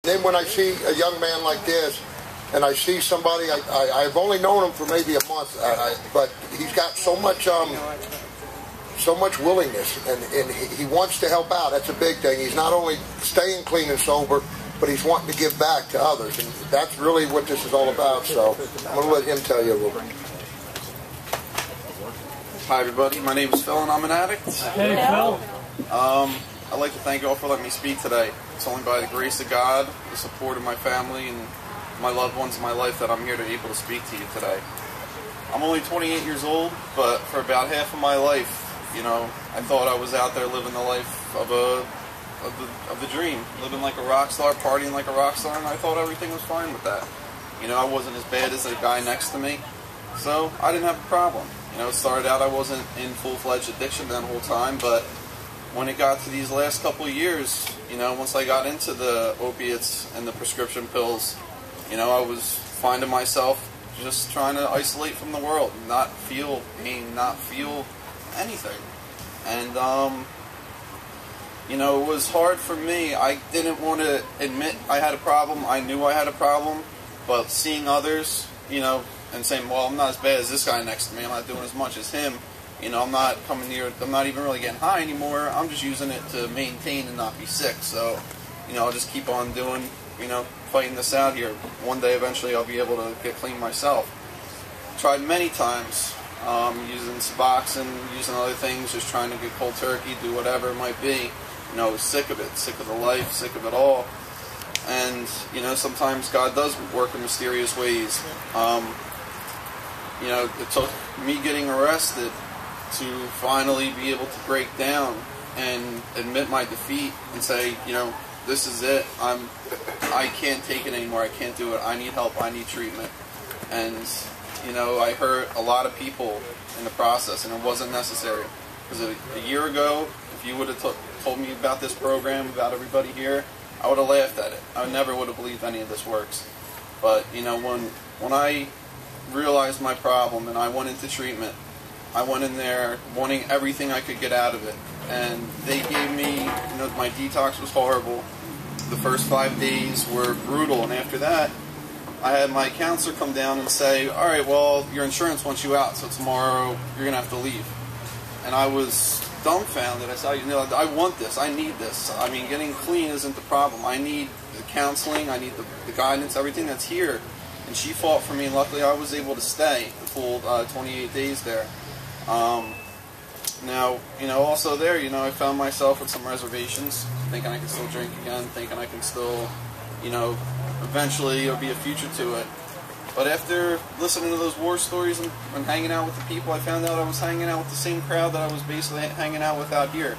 Then when I see a young man like this, and I see somebody, I've only known him for maybe a month, but he's got so much willingness, and he wants to help out. That's a big thing. He's not only staying clean and sober, but he's wanting to give back to others, and that's really what this is all about. So I'm going to let him tell you a little bit. Hi everybody, my name is Phil and I'm an addict. Hey Phil. I'd like to thank you all for letting me speak today. It's only by the grace of God, the support of my family, and my loved ones in my life that I'm here to be able to speak to you today. I'm only 28 years old, but for about half of my life, you know, I thought I was out there living the life of the dream, living like a rock star, partying like a rock star, and I thought everything was fine with that. You know, I wasn't as bad as the guy next to me, so I didn't have a problem. You know, it started out I wasn't in full-fledged addiction that whole time, but when it got to these last couple of years, you know, once I got into the opiates and the prescription pills, you know, I was finding myself just trying to isolate from the world, not feel pain, not feel anything. And, you know, it was hard for me. I didn't want to admit I had a problem. I knew I had a problem, but seeing others, you know, and saying, well, I'm not as bad as this guy next to me. I'm not doing as much as him. You know, I'm not coming near, I'm not even really getting high anymore. I'm just using it to maintain and not be sick. So, you know, I'll just keep on doing, you know, fighting this out here. One day, eventually, I'll be able to get clean myself. Tried many times, using Suboxone, using other things, just trying to get cold turkey, do whatever it might be. You know, I was sick of it, sick of the life, sick of it all. And, you know, sometimes God does work in mysterious ways. You know, it took me getting arrested to finally be able to break down and admit my defeat and say, you know, this is it. I can't take it anymore. I can't do it. I need help. I need treatment. And, you know, I hurt a lot of people in the process, and it wasn't necessary. Because a year ago, if you would have told me about this program, about everybody here, I would have laughed at it. I never would have believed any of this works. But, you know, when I realized my problem and I went into treatment, I went in there wanting everything I could get out of it. And they gave me, you know, my detox was horrible. The first 5 days were brutal, and after that, I had my counselor come down and say, all right, well, your insurance wants you out, so tomorrow you're going to have to leave. And I was dumbfounded. I said, you know, I want this. I need this. I mean, getting clean isn't the problem. I need the counseling. I need the guidance, everything that's here. And she fought for me, and luckily I was able to stay the full 28 days there. Now, you know, also there, you know, I found myself with some reservations, thinking I could still drink again, thinking I can still, you know, eventually there'll be a future to it. But after listening to those war stories and hanging out with the people, I found out I was hanging out with the same crowd that I was basically hanging out with out here.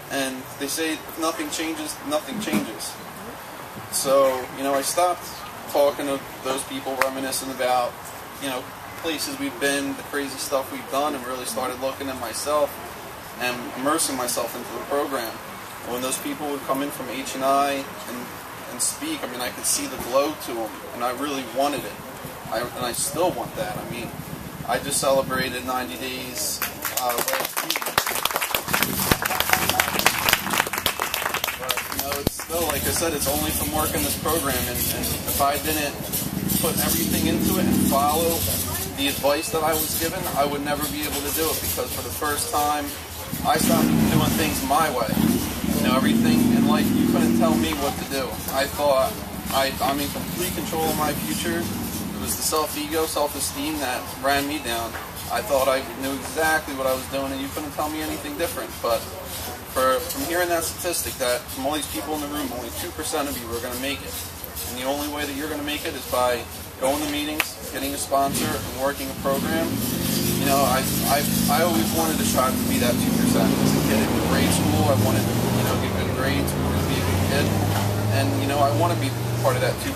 And they say if nothing changes, nothing changes. So, you know, I stopped talking to those people, reminiscing about, you know, places we've been, the crazy stuff we've done, and really started looking at myself and immersing myself into the program. And when those people would come in from H&I and speak, I mean, I could see the glow to them, and I really wanted it. And I still want that. I mean, I just celebrated 90 days last week. But, you know, it's still, like I said, it's only from working this program, and if I didn't put everything into it and follow the advice that I was given, I would never be able to do it, because for the first time, I stopped doing things my way. You know, everything in life, you couldn't tell me what to do. I thought I'm in complete control of my future. It was the self-ego, self-esteem that ran me down. I thought I knew exactly what I was doing, and you couldn't tell me anything different. But from hearing that statistic that from all these people in the room, only 2% of you are going to make it. And the only way that you're going to make it is by going to meetings, getting a sponsor, and working a program. You know, I always wanted to try to be that 2%. As a kid in grade school, I wanted to, you know, get good grades, wanted to be a good kid. And, you know, I want to be part of that 2%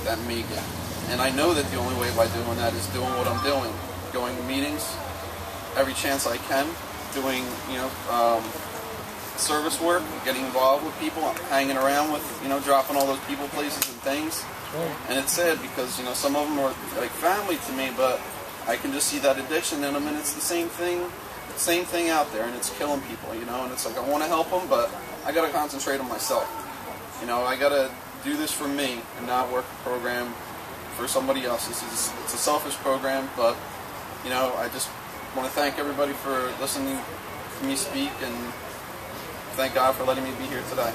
that make it. And I know that the only way by doing that is doing what I'm doing. Going to meetings every chance I can, doing, you know, service work, getting involved with people, hanging around with, you know, dropping all those people, places, and things. And it's sad because, you know, some of them are like family to me, but I can just see that addiction in them, and it's the same thing out there, and it's killing people, you know. And it's like, I want to help them, but I got to concentrate on myself. You know, I got to do this for me and not work a program for somebody else. It's a selfish program, but you know, I just want to thank everybody for listening to me speak, and thank God for letting me be here today.